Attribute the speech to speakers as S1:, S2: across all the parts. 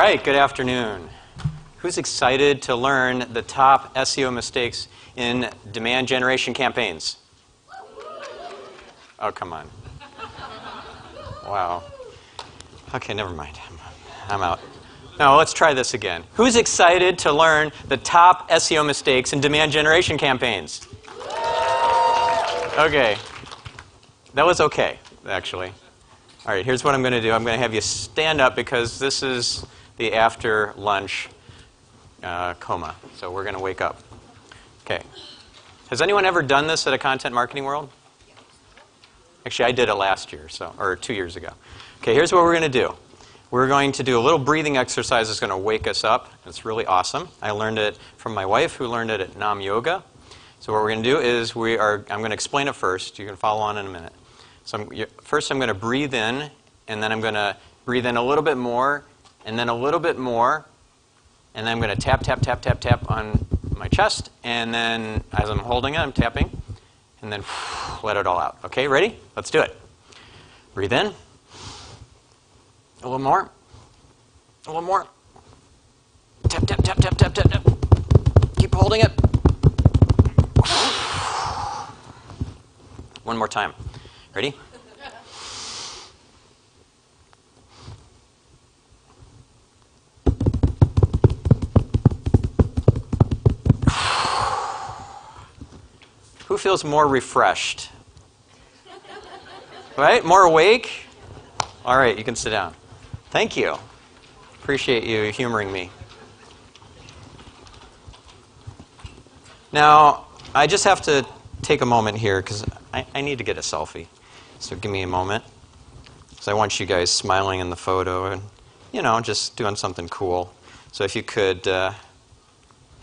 S1: right, good afternoon. Who's excited to learn the top SEO mistakes in demand generation campaigns? Oh, come on. Wow. Okay, never mind. I'm out. No, let's try this again. Who's excited to learn the top SEO mistakes in demand generation campaigns? Okay. That was okay, actually. All right, here's what I'm going to do. I'm going to have you stand up because this is the after lunch coma. So we're going to wake up. Okay. Has anyone ever done this at a Content Marketing World? Actually, I did it last year, or 2 years ago. Okay, here's what we're going to do. We're going to do a little breathing exercise that's going to wake us up. It's really awesome. I learned it from my wife, who learned it at Nam Yoga. So what we're going to do is I'm going to explain it first. You can follow on in a minute. So first I'm going to breathe in, and then I'm going to breathe in a little bit more, and then a little bit more, and then I'm going to tap, tap, tap, tap, tap on my chest, and then as I'm holding it, I'm tapping, and then let it all out. Okay, ready? Let's do it. Breathe in. A little more. A little more. Tap, tap, tap, tap, tap, tap, tap. Keep holding it. One more time. Ready? Who feels more refreshed? Right? More awake? All right, you can sit down. Thank you. Appreciate you humoring me. Now, I just have to take a moment here because I need to get a selfie. So give me a moment. Because I want you guys smiling in the photo and, just doing something cool. So if you could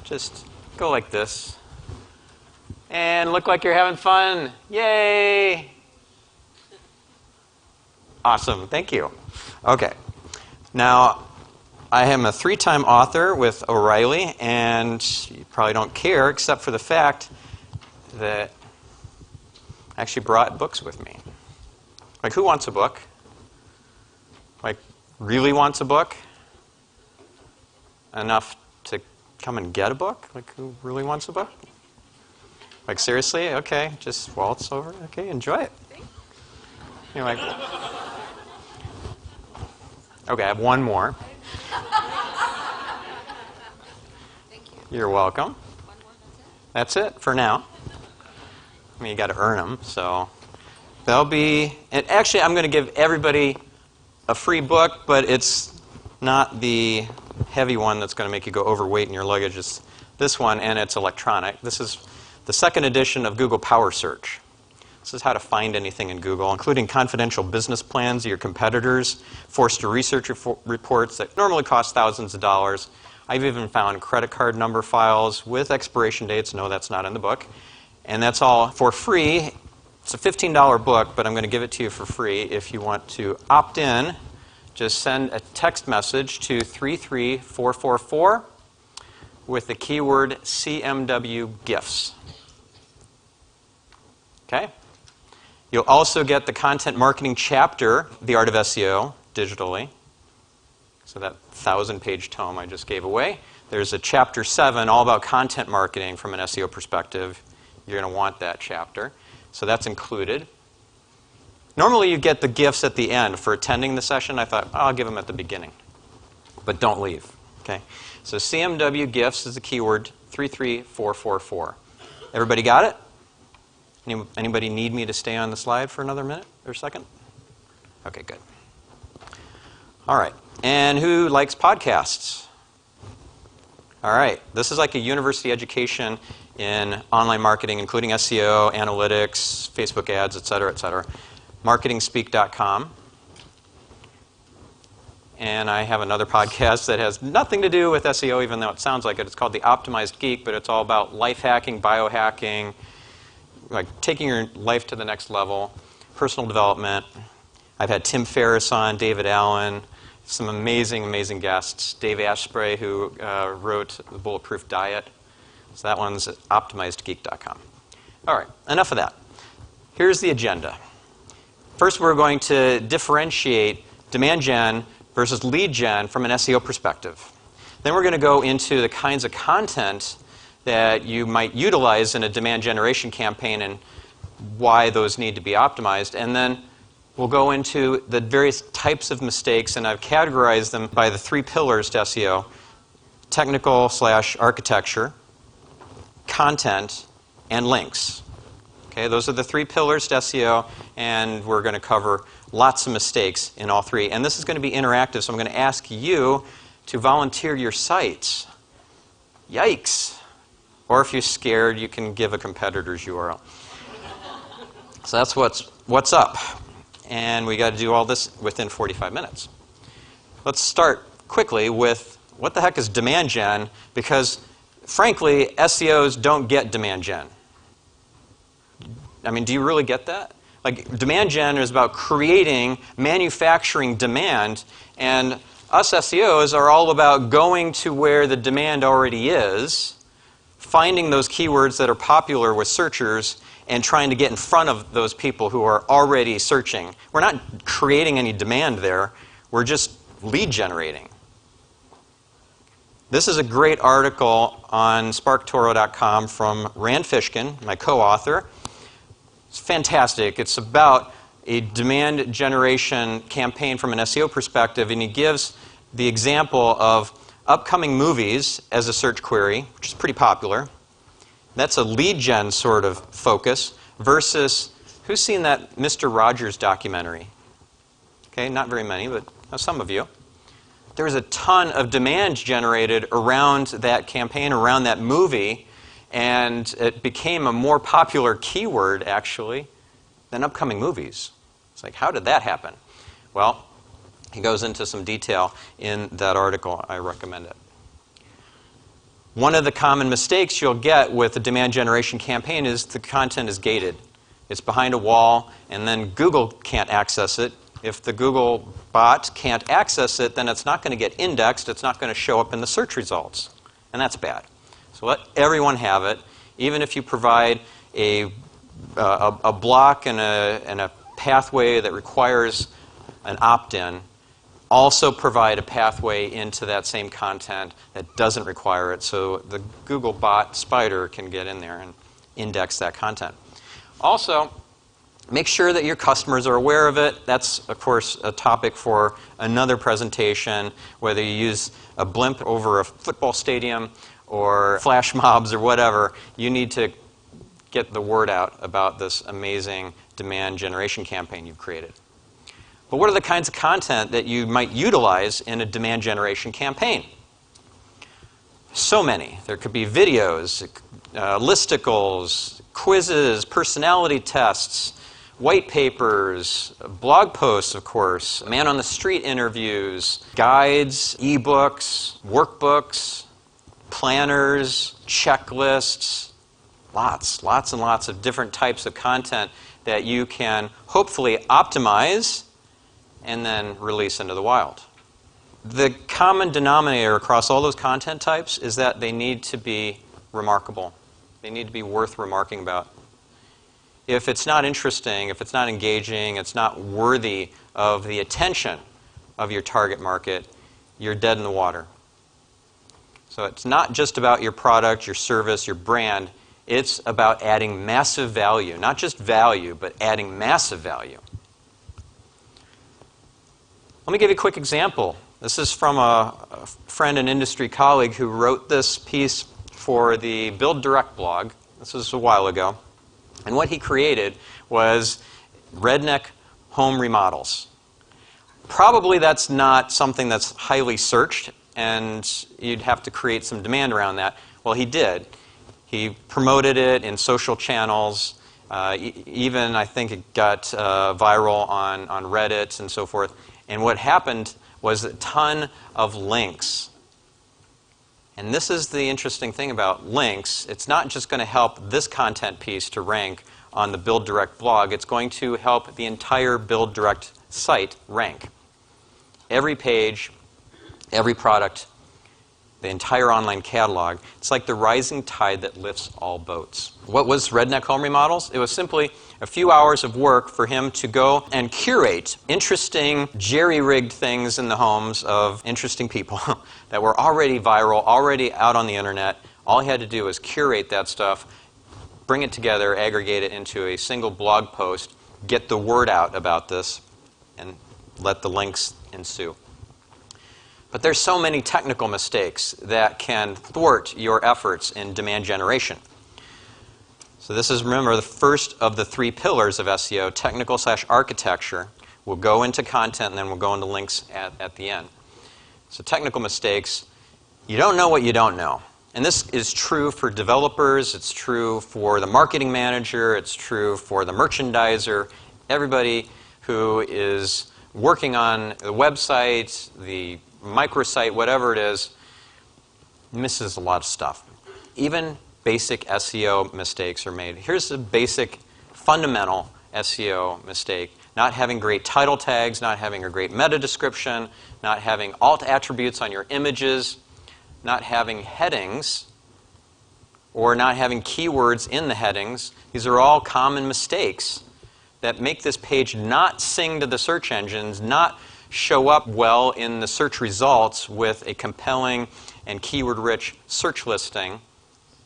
S1: just go like this. And look like you're having fun. Yay! Awesome. Thank you. Okay. Now, I am a 3-time author with O'Reilly, and you probably don't care except for the fact that I actually brought books with me. Like, who wants a book? Like, really wants a book? Enough to come and get a book? Like, who really wants a book? Like, seriously? Okay, just waltz over. Okay, enjoy it. You're like, okay, I have one more.
S2: Thank you.
S1: You're welcome.
S2: One more,
S1: That's it for now. I mean, you got to earn them, so they'll be. And actually, I'm going to give everybody a free book, but it's not the heavy one that's going to make you go overweight in your luggage. It's this one, and it's electronic. This is the second edition of Google Power Search. This is how to find anything in Google, including confidential business plans of your competitors, forced to research reports that normally cost thousands of dollars. I've even found credit card number files with expiration dates. No, that's not in the book. And that's all for free. It's a $15 book, but I'm going to give it to you for free. If you want to opt in, just send a text message to 33444 with the keyword CMW gifts. Okay? You'll also get the content marketing chapter, The Art of SEO, digitally. So that 1,000-page tome I just gave away. There's a chapter 7 all about content marketing from an SEO perspective. You're going to want that chapter. So that's included. Normally you get the gifts at the end for attending the session. I thought, I'll give them at the beginning. But don't leave. Okay? So CMW gifts is the keyword 33444. Everybody got it? Anybody need me to stay on the slide for another minute or second? Okay, good. All right. And who likes podcasts? All right. This is like a university education in online marketing, including SEO, analytics, Facebook ads, et cetera, et cetera. MarketingSpeak.com. And I have another podcast that has nothing to do with SEO, even though it sounds like it. It's called The Optimized Geek, but it's all about life hacking, biohacking, like taking your life to the next level, personal development. I've had Tim Ferriss on, David Allen, some amazing, amazing guests. Dave Asprey, who wrote The Bulletproof Diet. So that one's at OptimizedGeek.com. All right, enough of that. Here's the agenda. First, we're going to differentiate demand gen versus lead gen from an SEO perspective. Then we're going to go into the kinds of content that you might utilize in a demand generation campaign and why those need to be optimized. And then we'll go into the various types of mistakes, and I've categorized them by the 3 pillars to SEO: technical/architecture, content, and links. Okay, those are the 3 pillars to SEO, and we're going to cover lots of mistakes in all 3. And this is going to be interactive, so I'm going to ask you to volunteer your sites. Yikes! Or if you're scared, you can give a competitor's URL. So that's what's up. And we got to do all this within 45 minutes. Let's start quickly with what the heck is demand gen, because frankly, SEOs don't get demand gen. I mean, do you really get that? Like, demand gen is about creating, manufacturing demand, and us SEOs are all about going to where the demand already is, finding those keywords that are popular with searchers, and trying to get in front of those people who are already searching. We're not creating any demand there. We're just lead generating. This is a great article on SparkToro.com from Rand Fishkin, my co-author. It's fantastic. It's about a demand generation campaign from an SEO perspective, and he gives the example of upcoming movies as a search query, which is pretty popular. That's a lead gen sort of focus versus, who's seen that Mr. Rogers documentary? Okay, not very many, but some of you. There was a ton of demand generated around that campaign, around that movie, and it became a more popular keyword, actually, than upcoming movies. It's like, how did that happen? Well, he goes into some detail in that article. I recommend it. One of the common mistakes you'll get with a demand generation campaign is the content is gated. It's behind a wall, and then Google can't access it. If the Google bot can't access it, then it's not going to get indexed. It's not going to show up in the search results. And that's bad. So let everyone have it. Even if you provide a block and a pathway that requires an opt-in, also provide a pathway into that same content that doesn't require it, so the Google bot spider can get in there and index that content. Also, make sure that your customers are aware of it. That's, of course, a topic for another presentation, whether you use a blimp over a football stadium or flash mobs or whatever. You need to get the word out about this amazing demand generation campaign you've created. But what are the kinds of content that you might utilize in a demand generation campaign? So many. There could be videos, listicles, quizzes, personality tests, white papers, blog posts, of course, man-on-the-street interviews, guides, ebooks, workbooks, planners, checklists, lots and lots of different types of content that you can hopefully optimize and then release into the wild. The common denominator across all those content types is that they need to be remarkable. They need to be worth remarking about. If it's not interesting, if it's not engaging, it's not worthy of the attention of your target market, you're dead in the water. So it's not just about your product, your service, your brand. It's about adding massive value. Not just value, but adding massive value. Let me give you a quick example. This is from a friend and industry colleague who wrote this piece for the Build Direct blog. This was a while ago. And what he created was redneck home remodels. Probably that's not something that's highly searched, and you'd have to create some demand around that. Well, he did. He promoted it in social channels. Even, I think, it got viral on Reddit and so forth. And what happened was a ton of links. And this is the interesting thing about links. It's not just going to help this content piece to rank on the Build Direct blog. It's going to help the entire Build Direct site rank. Every page, every product, the entire online catalog. It's like the rising tide that lifts all boats. What was Redneck Home Remodels? It was simply a few hours of work for him to go and curate interesting, jerry-rigged things in the homes of interesting people that were already viral, already out on the internet. All he had to do was curate that stuff, bring it together, aggregate it into a single blog post, get the word out about this, and let the links ensue. But there's so many technical mistakes that can thwart your efforts in demand generation. So this is, remember, the first of the three pillars of SEO, technical/architecture. We'll go into content and then we'll go into links at the end. So technical mistakes, you don't know what you don't know. And this is true for developers, it's true for the marketing manager, it's true for the merchandiser, everybody who is working on the website, the microsite, whatever it is, misses a lot of stuff. Even basic SEO mistakes are made. Here's a basic, fundamental SEO mistake. Not having great title tags, not having a great meta description, not having alt attributes on your images, not having headings, or not having keywords in the headings. These are all common mistakes that make this page not sing to the search engines, not show up well in the search results with a compelling and keyword-rich search listing,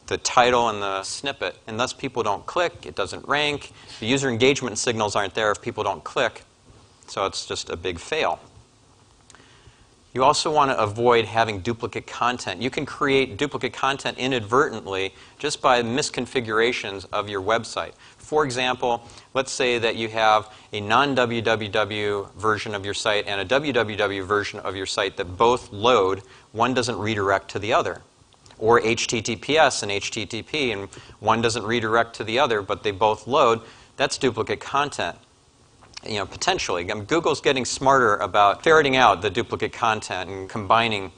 S1: the title and the snippet, and thus people don't click, it doesn't rank, the user engagement signals aren't there if people don't click, so it's just a big fail. You also want to avoid having duplicate content. You can create duplicate content inadvertently just by misconfigurations of your website. For example, let's say that you have a non-www version of your site and a www version of your site that both load. One doesn't redirect to the other. Or HTTPS and HTTP, and one doesn't redirect to the other, but they both load. That's duplicate content. Potentially. Google's getting smarter about ferreting out the duplicate content and combining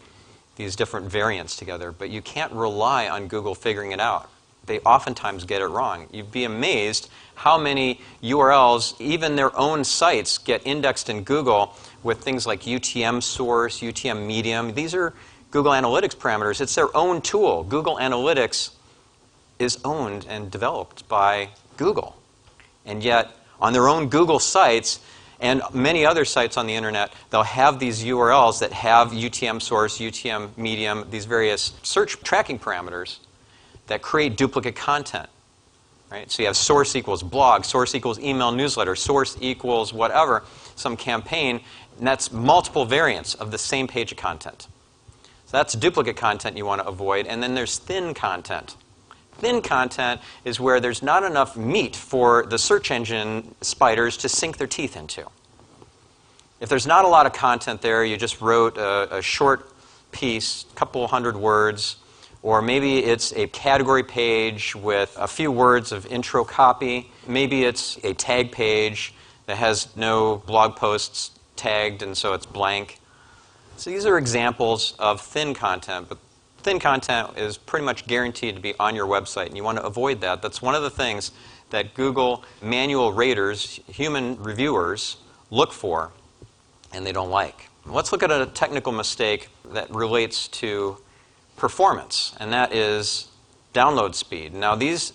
S1: these different variants together, but you can't rely on Google figuring it out. They oftentimes get it wrong. You'd be amazed how many URLs, even their own sites, get indexed in Google with things like UTM source, UTM medium. These are Google Analytics parameters. It's their own tool. Google Analytics is owned and developed by Google. And yet, on their own Google sites and many other sites on the internet, they'll have these URLs that have UTM source, UTM medium, these various search tracking parameters that create duplicate content. Right? So you have source equals blog, source equals email newsletter, source equals whatever, some campaign, and that's multiple variants of the same page of content. So that's duplicate content you want to avoid. And then there's thin content. Thin content is where there's not enough meat for the search engine spiders to sink their teeth into. If there's not a lot of content there, you just wrote a short piece, a couple hundred words, or maybe it's a category page with a few words of intro copy. Maybe it's a tag page that has no blog posts tagged, and so it's blank. So these are examples of thin content, but thin content is pretty much guaranteed to be on your website, and you want to avoid that. That's one of the things that Google manual raters, human reviewers, look for, and they don't like. Let's look at a technical mistake that relates to performance, and that is download speed. Now, these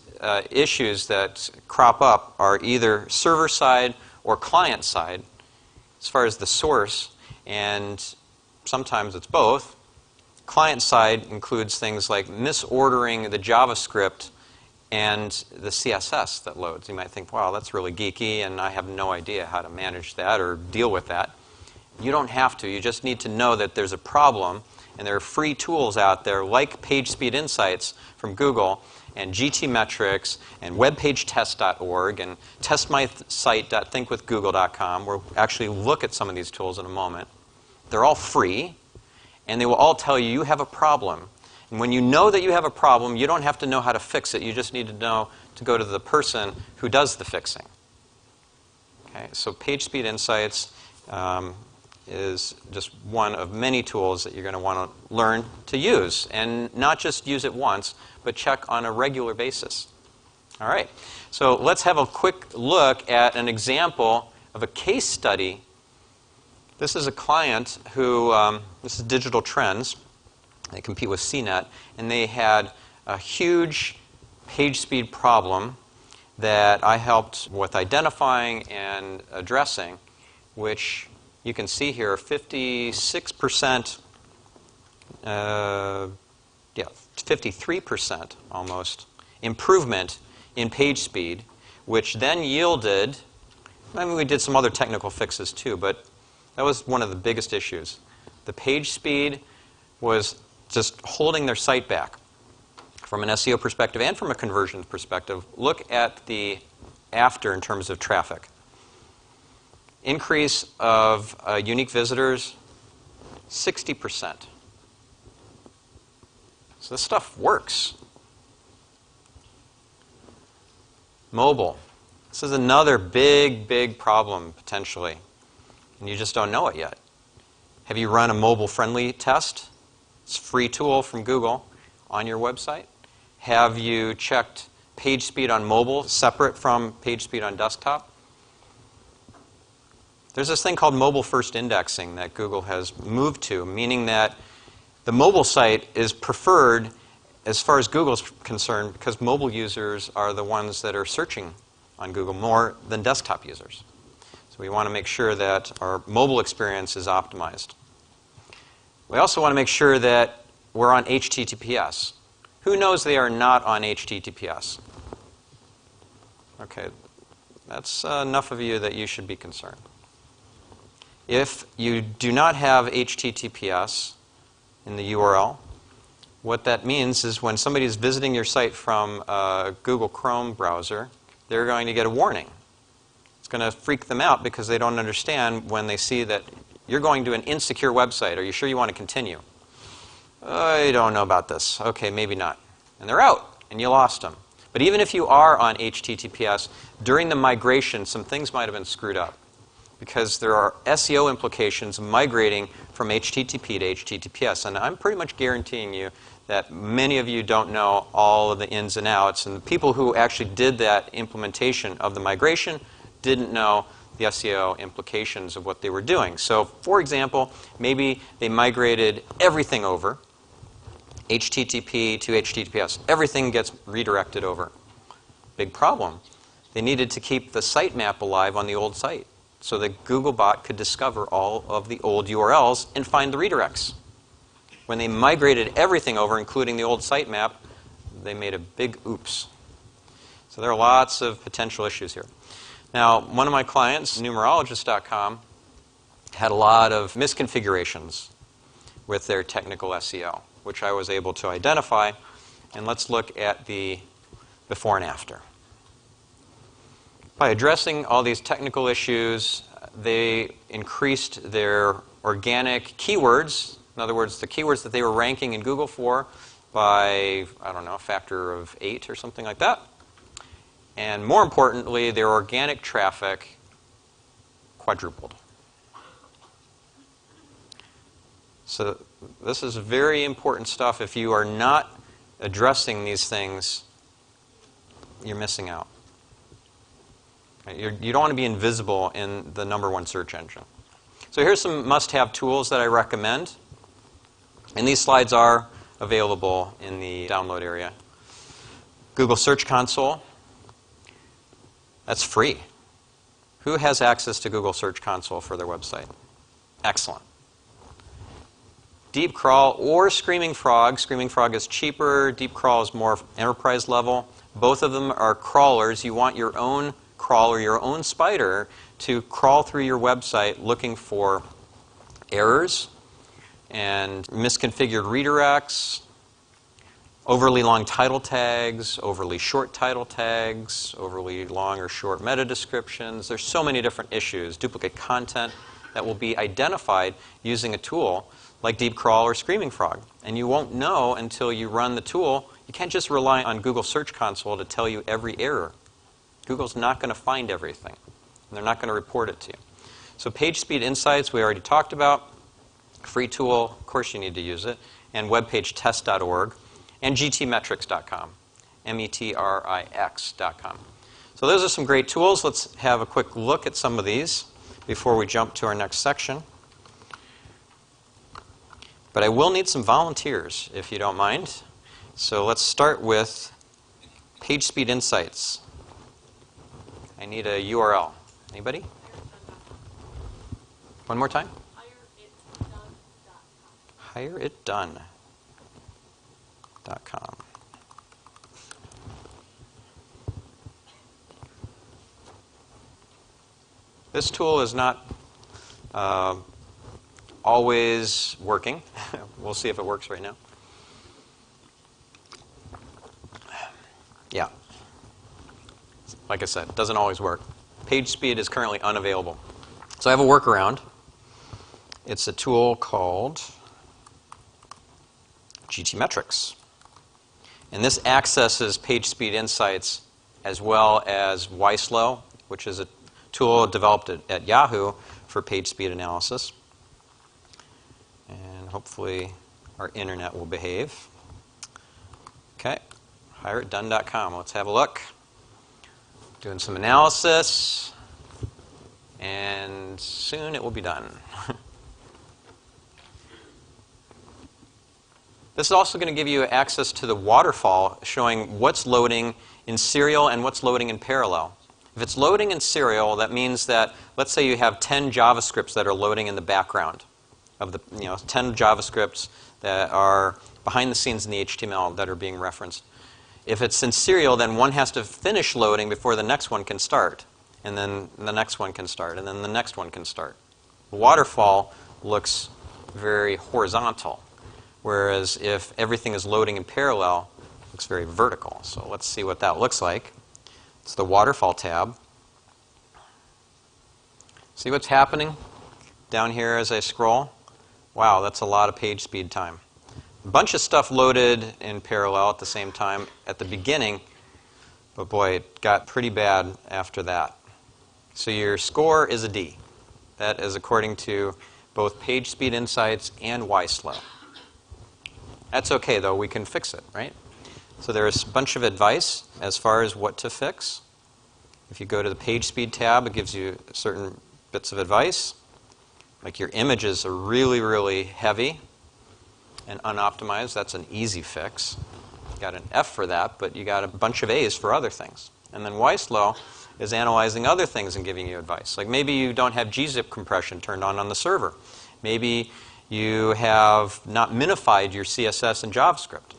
S1: issues that crop up are either server-side or client-side, as far as the source, and sometimes it's both. Client-side includes things like misordering the JavaScript and the CSS that loads. You might think, wow, that's really geeky, and I have no idea how to manage that or deal with that. You don't have to. You just need to know that there's a problem, and there are free tools out there like PageSpeed Insights from Google and GTmetrix and webpagetest.org and testmysite.thinkwithgoogle.com. We'll actually look at some of these tools in a moment. They're all free. And they will all tell you have a problem. And when you know that you have a problem, you don't have to know how to fix it. You just need to know to go to the person who does the fixing. Okay, so PageSpeed Insights is just one of many tools that you're going to want to learn to use. And not just use it once, but check on a regular basis. All right, so let's have a quick look at an example of a case study. This is a client who, this is Digital Trends, They compete with CNET, and they had a huge page speed problem that I helped with identifying and addressing, which you can see here, 56%, 53% almost improvement in page speed, which then yielded, I mean, we did some other technical fixes too, but that was one of the biggest issues. The page speed was just holding their site back. From an SEO perspective and from a conversion perspective, look at the after in terms of traffic. Increase of unique visitors, 60%. So this stuff works. Mobile. This is another big, big problem, potentially. And you just don't know it yet. Have you run a mobile-friendly test? It's a free tool from Google on your website. Have you checked page speed on mobile separate from page speed on desktop? There's this thing called mobile-first indexing that Google has moved to, meaning that the mobile site is preferred as far as Google's concerned because mobile users are the ones that are searching on Google more than desktop users. So we want to make sure that our mobile experience is optimized. We also want to make sure that we're on HTTPS. Who knows they are not on HTTPS? Okay, that's enough of you that you should be concerned. If you do not have HTTPS in the URL, what that means is when somebody is visiting your site from a Google Chrome browser, they're going to get a warning. It's going to freak them out because they don't understand when they see that you're going to an insecure website. Are you sure you want to continue? I don't know about this. Okay, maybe not. And they're out, and you lost them. But even if you are on HTTPS, during the migration, some things might have been screwed up because there are SEO implications migrating from HTTP to HTTPS. And I'm pretty much guaranteeing you that many of you don't know all of the ins and outs. And the people who actually did that implementation of the migration didn't know the SEO implications of what they were doing. So, for example, maybe they migrated everything over, HTTP to HTTPS. Everything gets redirected over. Big problem. They needed to keep the sitemap alive on the old site so that Googlebot could discover all of the old URLs and find the redirects. When they migrated everything over, including the old sitemap, they made a big oops. So there are lots of potential issues here. Now, one of my clients, numerologist.com, had a lot of misconfigurations with their technical SEO, which I was able to identify. And let's look at the before and after. By addressing all these technical issues, they increased their organic keywords. In other words, the keywords that they were ranking in Google for by, I don't know, a factor of 8 or something like that. And more importantly, their organic traffic quadrupled. So this is very important stuff. If you are not addressing these things, you're missing out. You don't want to be invisible in the #1 search engine. So here's some must-have tools that I recommend. And these slides are available in the download area. Google Search Console. That's free. Who has access to Google Search Console for their website? Excellent. Deep Crawl or Screaming Frog. Screaming Frog is cheaper. Deep Crawl is more enterprise level. Both of them are crawlers. You want your own crawler, your own spider, to crawl through your website looking for errors and misconfigured redirects, overly long title tags, overly short title tags, overly long or short meta descriptions. There's so many different issues, duplicate content that will be identified using a tool like Deep Crawl or Screaming Frog. And you won't know until you run the tool. You can't just rely on Google Search Console to tell you every error. Google's not going to find everything, and they're not going to report it to you. So Page Speed Insights, we already talked about. Free tool, of course you need to use it, and webpagetest.org, and gtmetrics.com, metrix.com. So those are some great tools. Let's have a quick look at some of these before we jump to our next section. But I will need some volunteers, if you don't mind. So let's start with PageSpeed Insights. I need a URL. Anybody? One more time? HireItDone.com. This tool is not always working. We'll see if it works right now. Yeah. Like I said, it doesn't always work. PageSpeed is currently unavailable. So I have a workaround. It's a tool called GTmetrix. And this accesses PageSpeed Insights as well as Weislow, which is a tool developed at Yahoo for PageSpeed analysis. And hopefully our internet will behave. Okay, HireItDone.com. Let's have a look. Doing some analysis, and soon it will be done. This is also going to give you access to the waterfall showing what's loading in serial and what's loading in parallel. If it's loading in serial, that means that, let's say you have 10 JavaScripts that are loading in the background of the, 10 JavaScripts that are behind the scenes in the HTML that are being referenced. If it's in serial, then one has to finish loading before the next one can start. And then the next one can start. And then the next one can start. The waterfall looks very horizontal. Whereas if everything is loading in parallel, it looks very vertical. So let's see what that looks like. It's the waterfall tab. See what's happening down here as I scroll? Wow, that's a lot of page speed time. A bunch of stuff loaded in parallel at the same time at the beginning, but boy, it got pretty bad after that. So your score is a D. That is according to both PageSpeed Insights and Weislow. That's okay, though. We can fix it, right? So there's a bunch of advice as far as what to fix. If you go to the PageSpeed tab, it gives you certain bits of advice. Like your images are really, really heavy and unoptimized. That's an easy fix. You got an F for that, but you got a bunch of A's for other things. And then Weislow is analyzing other things and giving you advice. Like maybe you don't have gzip compression turned on the server. Maybe you have not minified your CSS and JavaScript.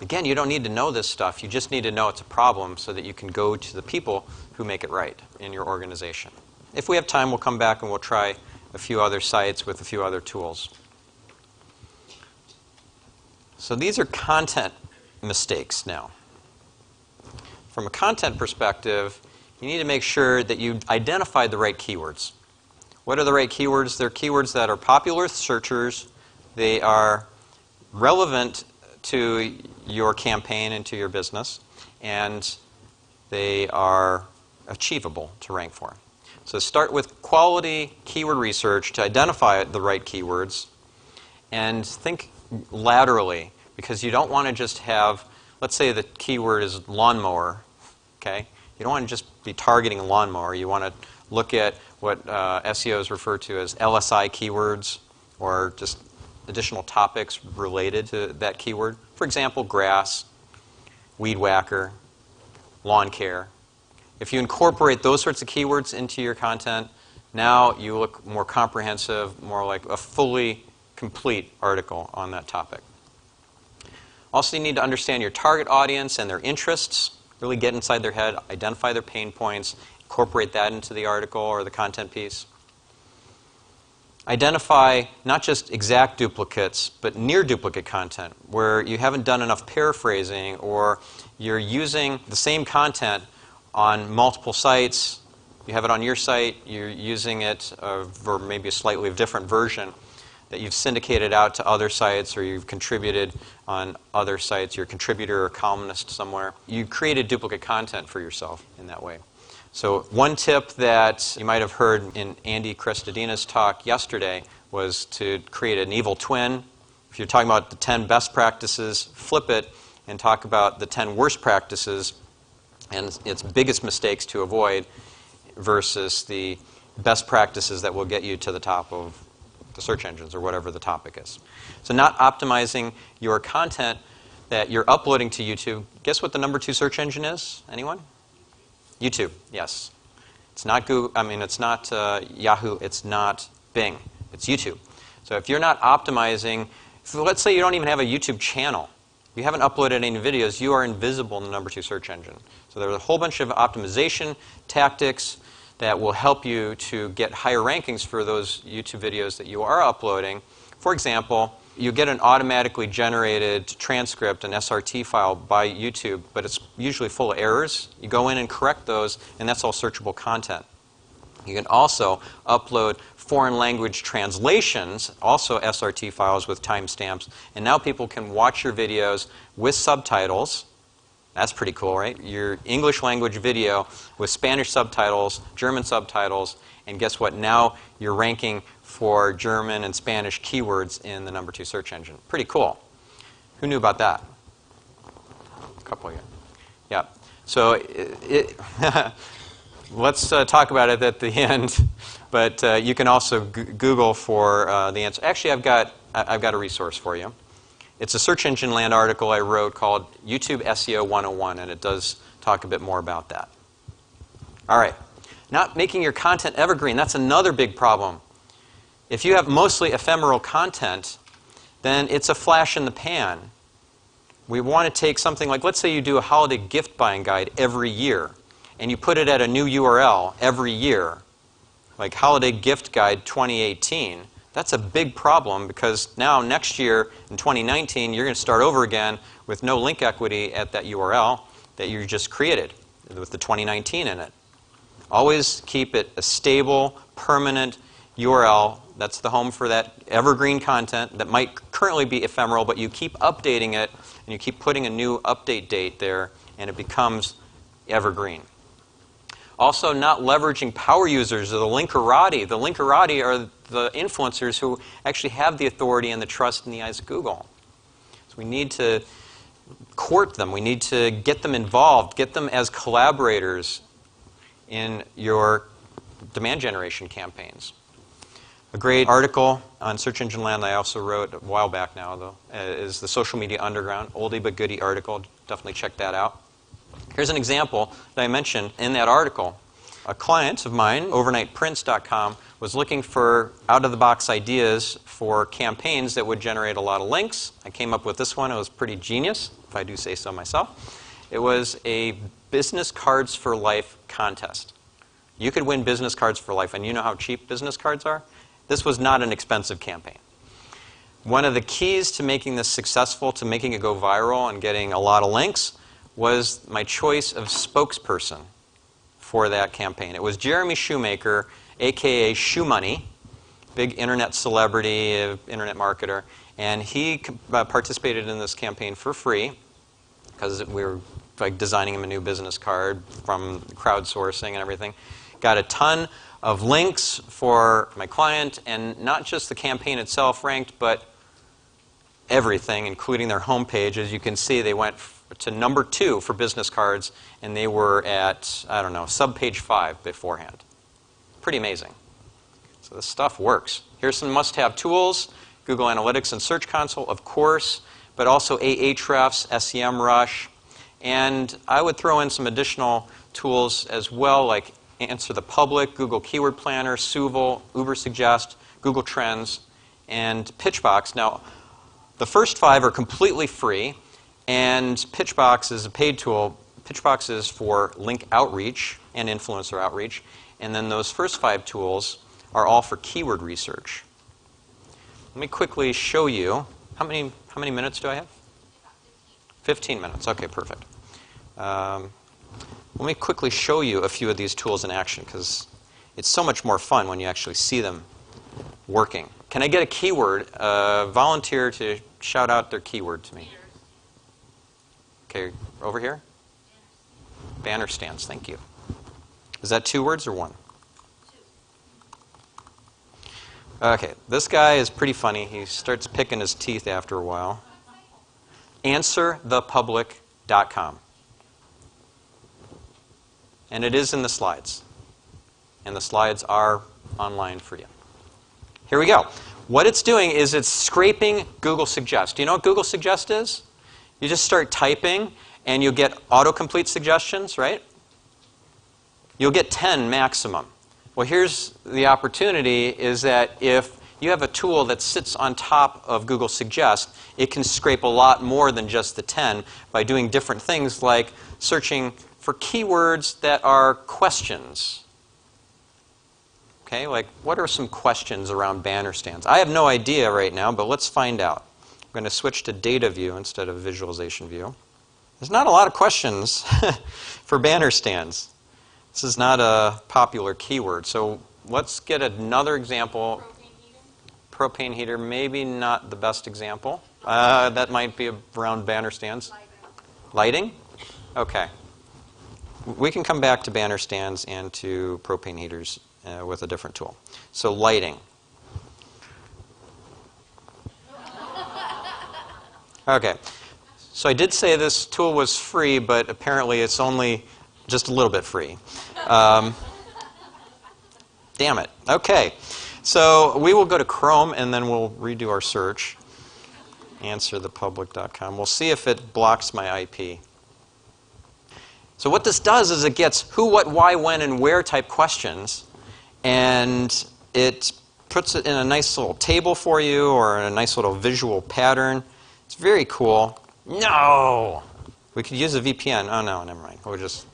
S1: Again, you don't need to know this stuff. You just need to know it's a problem so that you can go to the people who make it right in your organization. If we have time, we'll come back and we'll try a few other sites with a few other tools. So these are content mistakes now. From a content perspective, you need to make sure that you identify the right keywords. What are the right keywords? They're keywords that are popular with searchers. They are relevant to your campaign and to your business. And they are achievable to rank for. So start with quality keyword research to identify the right keywords. And think laterally, because you don't want to just have, let's say the keyword is lawnmower, okay? You don't want to just be targeting a lawnmower. You want to look at what SEOs refer to as LSI keywords, or just additional topics related to that keyword. For example, grass, weed whacker, lawn care. If you incorporate those sorts of keywords into your content, now you look more comprehensive, more like a fully complete article on that topic. Also, you need to understand your target audience and their interests. Really get inside their head, identify their pain points, incorporate that into the article or the content piece. Identify not just exact duplicates, but near duplicate content, where you haven't done enough paraphrasing, or you're using the same content on multiple sites. You have it on your site, you're using it for maybe a slightly different version that you've syndicated out to other sites, or you've contributed on other sites. You're a contributor or columnist somewhere. You created duplicate content for yourself in that way. So one tip that you might have heard in Andy Crestodina's talk yesterday was to create an evil twin. If you're talking about the 10 best practices, flip it and talk about the 10 worst practices and its biggest mistakes to avoid versus the best practices that will get you to the top of the search engines or whatever the topic is. So not optimizing your content that you're uploading to YouTube. Guess what the number 2 search engine is? Anyone? YouTube, yes. It's not Google, it's not Yahoo, it's not Bing, it's YouTube. So if you're not optimizing, let's say you don't even have a YouTube channel, you haven't uploaded any videos, you are invisible in the number 2 search engine. So there's a whole bunch of optimization tactics that will help you to get higher rankings for those YouTube videos that you are uploading. For example, you get an automatically generated transcript, an SRT file by YouTube, but it's usually full of errors. You go in and correct those, and that's all searchable content. You can also upload foreign language translations, also SRT files with timestamps, and now people can watch your videos with subtitles. That's pretty cool, right? Your English language video with Spanish subtitles, German subtitles, and guess what? Now you're ranking for German and Spanish keywords in the number 2 search engine. Pretty cool. Who knew about that? A couple of you. Yeah. So let's talk about it at the end. But you can also Google for the answer. Actually, I've got a resource for you. It's a Search Engine Land article I wrote called YouTube SEO 101, and it does talk a bit more about that. All right. Not making your content evergreen. That's another big problem. If you have mostly ephemeral content, then it's a flash in the pan. We want to take something like, let's say you do a holiday gift buying guide every year, and you put it at a new URL every year, like Holiday Gift Guide 2018. That's a big problem because now next year, in 2019, you're going to start over again with no link equity at that URL that you just created with the 2019 in it. Always keep it a stable, permanent URL. That's the home for that evergreen content that might currently be ephemeral, but you keep updating it, and you keep putting a new update date there, and it becomes evergreen. Also, not leveraging power users or the linkerati. The linkerati are the influencers who actually have the authority and the trust in the eyes of Google. So we need to court them. We need to get them involved, get them as collaborators in your demand generation campaigns. A great article on Search Engine Land I also wrote a while back now, though, is the Social Media Underground, oldie but goodie article. Definitely check that out. Here's an example that I mentioned in that article. A client of mine, overnightprints.com, was looking for out-of-the-box ideas for campaigns that would generate a lot of links. I came up with this one. It was pretty genius, if I do say so myself. It was a business cards for life contest. You could win business cards for life, and you know how cheap business cards are? This was not an expensive campaign. One of the keys to making this successful, to making it go viral and getting a lot of links, was my choice of spokesperson for that campaign. It was Jeremy Shoemaker, a.k.a. Shoe Money, big internet celebrity, internet marketer, and he participated in this campaign for free because we were like designing him a new business card from crowdsourcing and everything. Got a ton of links for my client, and not just the campaign itself ranked, but everything, including their homepage. As you can see, they went to number 2 for business cards, and they were at, I don't know, sub-page 5 beforehand. Pretty amazing. So this stuff works. Here's some must-have tools. Google Analytics and Search Console, of course, but also Ahrefs, SEMrush, and I would throw in some additional tools as well, like Answer the Public, Google Keyword Planner, Suval, Ubersuggest, Google Trends, and Pitchbox. Now, the first 5 are completely free, and Pitchbox is a paid tool. Pitchbox is for link outreach and influencer outreach, and then those first 5 tools are all for keyword research. Let me quickly show you. How many minutes do I have? 15 minutes. Okay, perfect. Let me quickly show you a few of these tools in action, because it's so much more fun when you actually see them working. Can I get a keyword? Volunteer to shout out their keyword to me. Okay, over here? Banner stands, thank you. Is that 2 words or 1? 2. Okay, this guy is pretty funny. He starts picking his teeth after a while. AnswerThePublic.com. And it is in the slides. And the slides are online for you. Here we go. What it's doing is it's scraping Google Suggest. Do you know what Google Suggest is? You just start typing, and you'll get autocomplete suggestions, right? You'll get 10 maximum. Well, here's the opportunity is that if you have a tool that sits on top of Google Suggest, it can scrape a lot more than just the 10 by doing different things like searching for keywords that are questions. Okay, like what are some questions around banner stands? I have no idea right now, but let's find out. I'm going to switch to data view instead of visualization view. There's not a lot of questions for banner stands. This is not a popular keyword. So let's get another example. Propane heater, maybe not the best example. That might be around banner stands. Lighting? Okay. We can come back to banner stands and to propane heaters with a different tool. So lighting. Okay. So I did say this tool was free, but apparently it's only just a little bit free. Damn it. Okay. So we will go to Chrome, and then we'll redo our search. Answerthepublic.com. We'll see if it blocks my IP. So what this does is it gets who, what, why, when, and where type questions, and it puts it in a nice little table for you or in a nice little visual pattern. It's very cool. No! We could use a VPN. Oh, no, never mind. We'll just...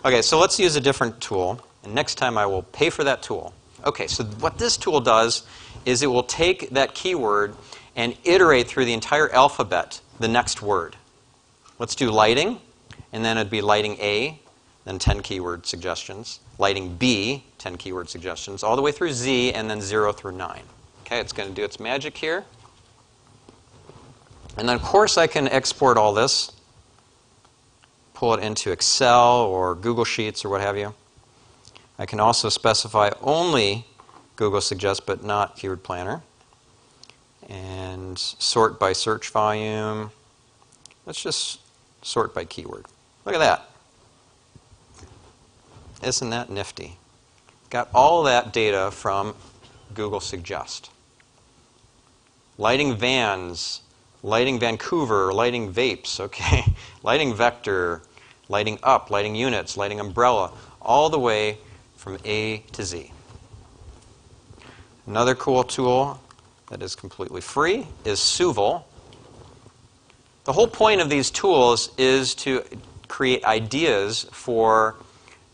S1: Okay, so let's use a different tool, and next time I will pay for that tool. Okay, so what this tool does is it will take that keyword and iterate through the entire alphabet the next word. Let's do lighting, and then it'd be lighting A, then 10 keyword suggestions. Lighting B, 10 keyword suggestions, all the way through Z, and then 0 through 9. Okay, it's going to do its magic here. And then, of course, I can export all this, pull it into Excel or Google Sheets or what have you. I can also specify only Google Suggest, but not Keyword Planner. And sort by search volume. Let's just sort by keyword. Look at that. Isn't that nifty? Got all that data from Google Suggest. Lighting vans, lighting Vancouver, lighting vapes, okay. Lighting vector, lighting up, lighting units, lighting umbrella, all the way from A to Z. Another cool tool that is completely free is Suval. The whole point of these tools is to create ideas for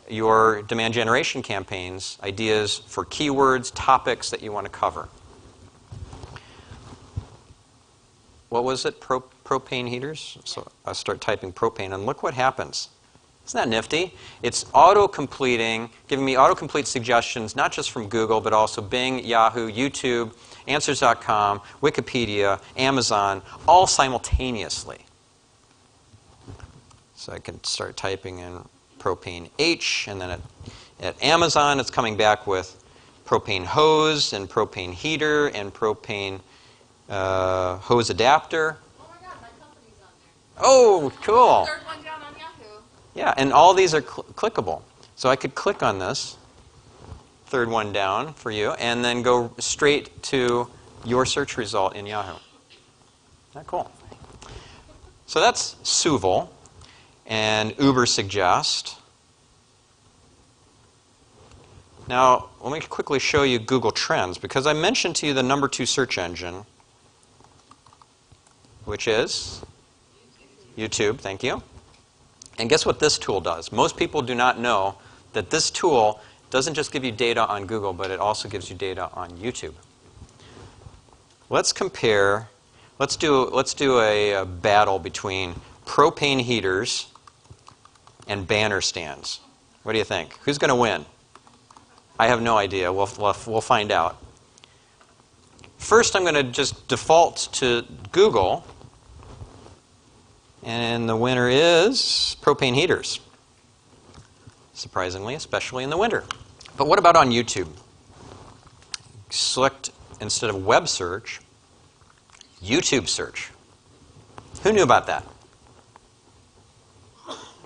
S1: your demand generation campaigns, ideas for keywords, topics that you want to cover. What was it? Propane heaters? So I start typing propane, and look what happens. Isn't that nifty? It's auto-completing, giving me autocomplete suggestions, not just from Google, but also Bing, Yahoo, YouTube, Answers.com, Wikipedia, Amazon, all simultaneously. So I can start typing in propane H, and then at Amazon it's coming back with propane hose and propane heater and propane hose adapter.
S2: Oh my God, my company's on there.
S1: Oh, cool.
S2: Third one down on Yahoo.
S1: Yeah, and all these are clickable. So I could click on this, third one down for you, and then go straight to your search result in Yahoo. Isn't that cool? So that's Suval and Uber Suggest. Now, let me quickly show you Google Trends, because I mentioned to you the number 2 search engine, which is YouTube. Thank you. And guess what this tool does? Most people do not know that this tool doesn't just give you data on Google, but it also gives you data on YouTube. Let's compare. Let's do a battle between propane heaters and banner stands. What do you think? Who's going to win? I have no idea. We'll find out. First, I'm going to just default to Google. And the winner is propane heaters. Surprisingly, especially in the winter. But what about on YouTube? Select, instead of web search, YouTube search. Who knew about that?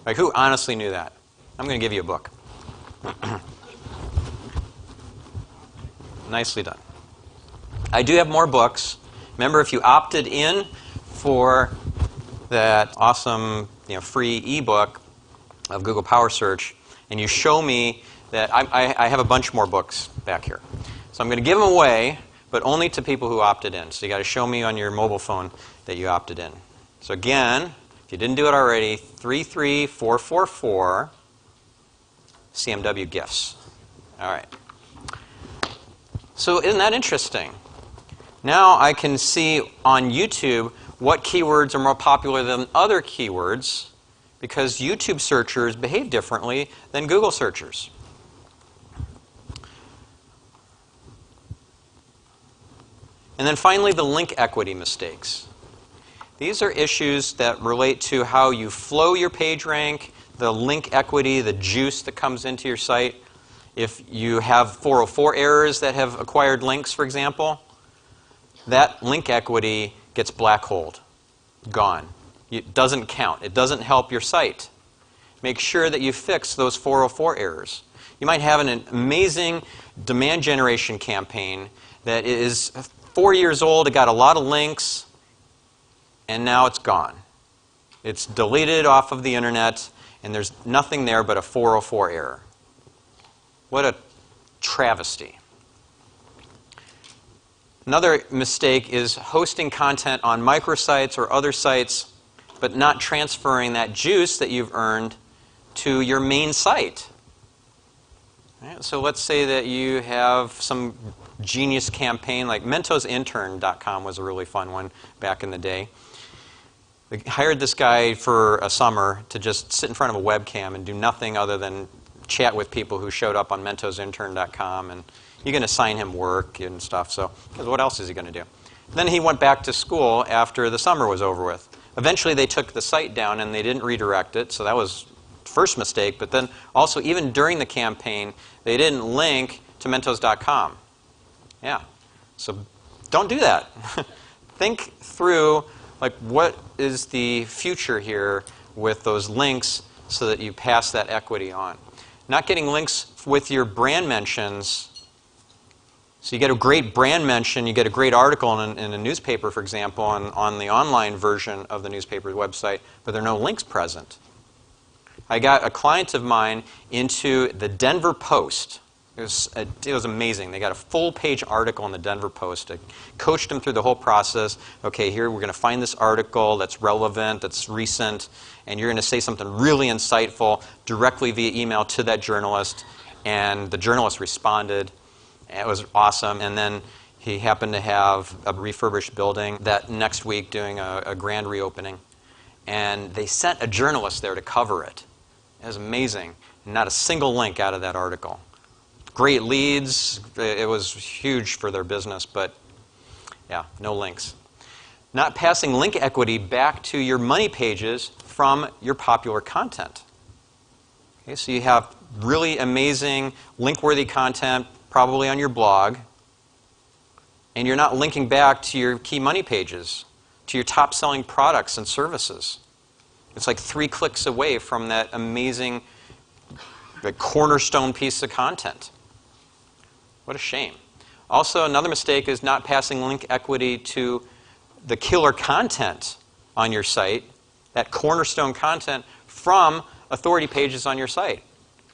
S1: Like, who honestly knew that? I'm going to give you a book. Nicely done. I do have more books. Remember, if you opted in for that awesome free ebook of Google Power Search, and you show me that I have a bunch more books back here. So I'm going to give them away, but only to people who opted in. So you got to show me on your mobile phone that you opted in. So again, if you didn't do it already, 33444 CMW gifts. All right. So isn't that interesting? Now I can see on YouTube what keywords are more popular than other keywords because YouTube searchers behave differently than Google searchers. And then finally, the link equity mistakes. These are issues that relate to how you flow your page rank, the link equity, the juice that comes into your site. If you have 404 errors that have acquired links, for example, that link equity gets black holed, gone. It doesn't count. It doesn't help your site. Make sure that you fix those 404 errors. You might have an amazing demand generation campaign that is 4 years old, it got a lot of links, and now it's gone. It's deleted off of the internet, and there's nothing there but a 404 error. What a travesty. Another mistake is hosting content on microsites or other sites, but not transferring that juice that you've earned to your main site. Right, so let's say that you have some genius campaign, like mentosintern.com was a really fun one back in the day. They hired this guy for a summer to just sit in front of a webcam and do nothing other than chat with people who showed up on mentosintern.com, and you can assign him work and stuff. So, because what else is he going to do? Then he went back to school after the summer was over with. Eventually, they took the site down and they didn't redirect it, so that was the first mistake. But then also, even during the campaign, they didn't link to mentos.com. Yeah, so don't do that. Think through, like, what is the future here with those links so that you pass that equity on. Not getting links with your brand mentions. So you get a great brand mention, you get a great article in a newspaper, for example, on the online version of the newspaper website, but there are no links present. I got a client of mine into the Denver Post. It was amazing. They got a full-page article in the Denver Post. I coached them through the whole process. Okay, here we're going to find this article that's relevant, that's recent, and you're going to say something really insightful directly via email to that journalist. And the journalist responded. It was awesome. And then he happened to have a refurbished building that next week doing a grand reopening. And they sent a journalist there to cover it. It was amazing. Not a single link out of that article. Great leads. It was huge for their business, but yeah, no links. Not passing link equity back to your money pages from your popular content. Okay, so you have really amazing link-worthy content, probably on your blog, and you're not linking back to your key money pages, to your top-selling products and services. It's like 3 clicks away from that amazing cornerstone piece of content. What a shame. Also, another mistake is not passing link equity to the killer content on your site, that cornerstone content from authority pages on your site.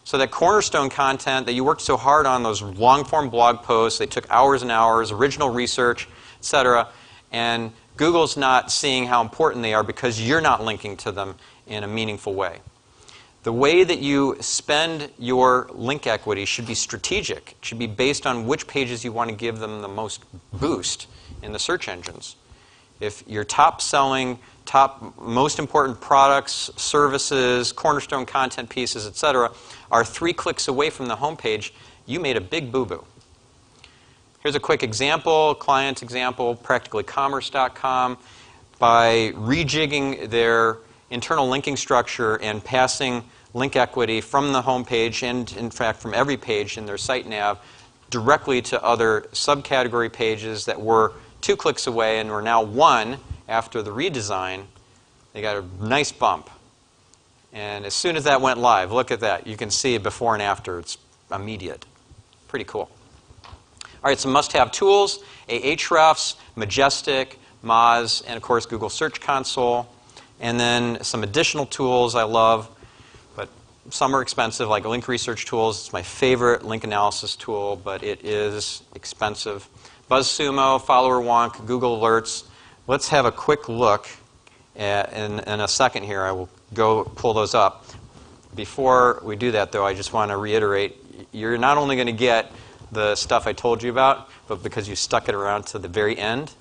S1: So that cornerstone content that you worked so hard on, those long-form blog posts, they took hours and hours, original research, etc., and Google's not seeing how important they are because you're not linking to them in a meaningful way. The way that you spend your link equity should be strategic. It should be based on which pages you want to give them the most boost in the search engines. If your top-selling, most important products, services, cornerstone content pieces, etc., are 3 clicks away from the home page, you made a big boo-boo. Here's a quick example, client example, practicalycommerce.com. By rejigging their internal linking structure and passing link equity from the home page and, in fact, from every page in their site nav directly to other subcategory pages that were 2 clicks away and were now 1 after the redesign, they got a nice bump. And as soon as that went live, look at that. You can see before and after. It's immediate. Pretty cool. All right, some must-have tools, Ahrefs, Majestic, Moz, and of course Google Search Console. And then some additional tools I love, but some are expensive, like Link Research Tools. It's my favorite link analysis tool, but it is expensive. BuzzSumo, Follower Wonk, Google Alerts. Let's have a quick look at, in a second here. I will go pull those up. Before we do that, though, I just want to reiterate, you're not only going to get the stuff I told you about, but because you stuck it around to the very end,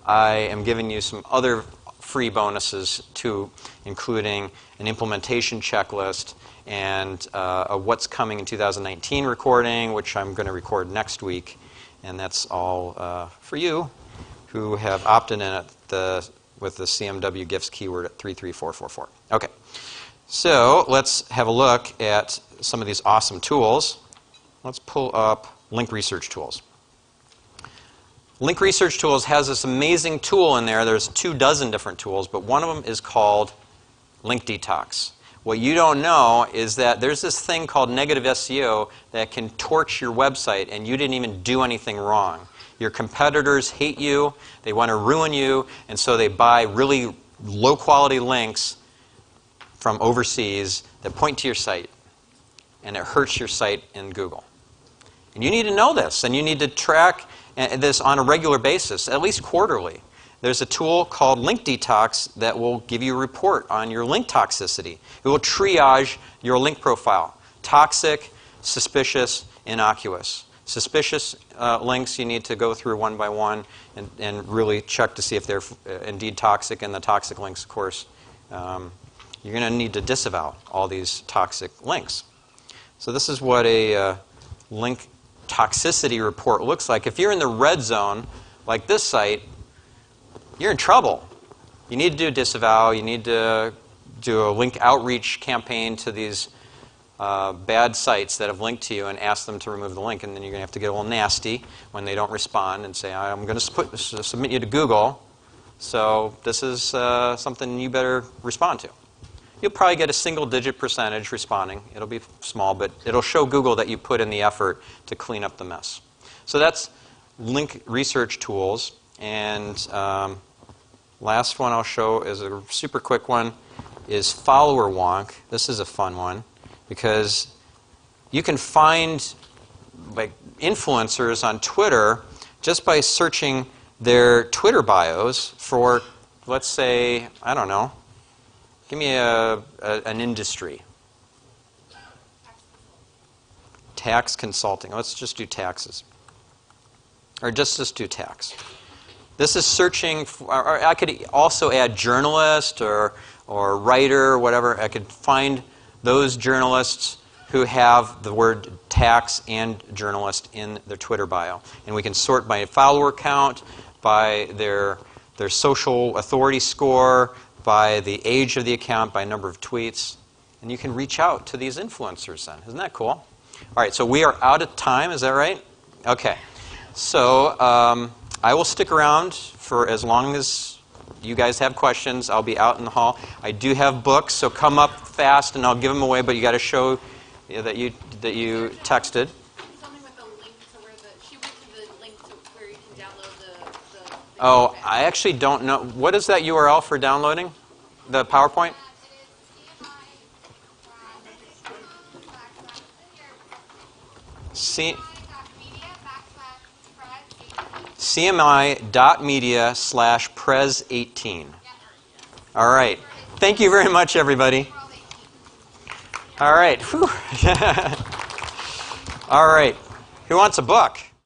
S1: I am giving you some other free bonuses too, including an implementation checklist and a what's coming in 2019 recording, which I'm going to record next week. And that's all for you who have opted in with the CMW gifts keyword at 33444. Okay. So let's have a look at some of these awesome tools. Let's pull up Link Research Tools. Link Research Tools has this amazing tool in there. There's 24 different tools, but one of them is called Link Detox. What you don't know is that there's this thing called negative SEO that can torch your website, and you didn't even do anything wrong. Your competitors hate you, they want to ruin you, and so they buy really low-quality links from overseas that point to your site, and it hurts your site in Google. And you need to know this, and you need to track this on a regular basis, at least quarterly. There's a tool called Link Detox that will give you a report on your link toxicity. It will triage your link profile. Toxic, suspicious, innocuous. Suspicious links you need to go through one by one and really check to see if they're indeed toxic, and the toxic links, of course, you're going to need to disavow all these toxic links. So this is what a link toxicity report looks like. If you're in the red zone, like this site, you're in trouble. You need to do disavow. You need to do a link outreach campaign to these bad sites that have linked to you and ask them to remove the link. And then you're going to have to get a little nasty when they don't respond and say, I'm going to submit you to Google. So this is something you better respond to. You'll probably get a single-digit percentage responding. It'll be small, but it'll show Google that you put in the effort to clean up the mess. So that's Link Research Tools. And last one I'll show is a super quick one, is Follower Wonk. This is a fun one because you can find like influencers on Twitter just by searching their Twitter bios for, let's say, I don't know, give me an industry. Tax consulting. Let's just do taxes. Or just do tax. This is searching, or I could also add journalist or writer or whatever. I could find those journalists who have the word tax and journalist in their Twitter bio. And we can sort by follower count, by their social authority score, by the age of the account, by number of tweets. And you can reach out to these influencers then. Isn't that cool? All right, so we are out of time. Is that right? Okay. So I will stick around for as long as you guys have questions. I'll be out in the hall. I do have books, so come up fast and I'll give them away, but you got to show that you texted.
S2: Something with a link to where she went to the link to where you can download the
S1: Oh, I actually don't know. What is that URL for downloading the PowerPoint? CMI.media/pres18. All right. Thank you very much, everybody. All right. Whew. All right. Who wants a book?